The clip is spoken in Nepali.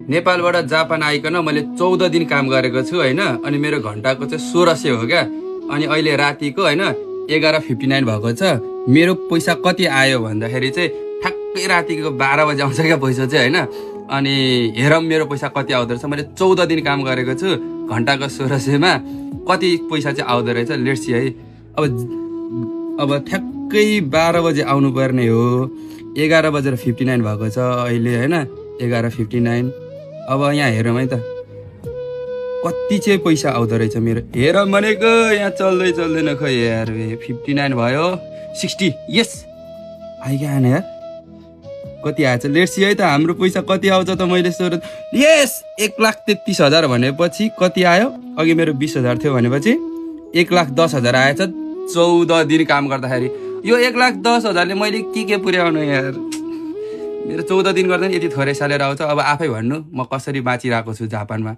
नेपालबाट जापान आइकन मैले 14 दिन काम गरेको छु होइन। अनि मेरो घन्टाको चाहिँ 1600 हो क्या। अनि अहिले रातिको होइन 11:59 भएको छ। मेरो पैसा कति आयो भन्दाखेरि चाहिँ ठ्याक्कै रातिको 12 बजे आउँछ क्या पैसा चाहिँ होइन। अनि हेरौँ मेरो पैसा कति आउँदो रहेछ। मैले 14 दिन काम गरेको छु, घन्टाको 1600मा कति पैसा चाहिँ आउँदो रहेछ लेट्स सी है। अब ठ्याक्कै 12 बजे आउनु पर्ने हो। 11:59 भएको छ अहिले होइन, 11:59। अब यहाँ हेरौँ है त कति चाहिँ पैसा आउँदो रहेछ मेरो। हेरौँ भनेको यहाँ चल्दैन खै यार। 59 भयो, 60 यस आइगएन यार। कति आएछ लेट्स सी है त हाम्रो पैसा कति आउँछ त। मैले यस 1,33,000 भनेपछि कति आयो। अघि मेरो 20,000 थियो भनेपछि 1,10,000 आएछ 14 दिन काम गर्दाखेरि। यो 1,10,000ले मैले के पुर्याउनु यार। मेरो 14 दिन गर्दा नि यति थोरै सालेर आउँछ। अब आफै भन्नु म कसरी बाँचिरहेको छु जापानमा।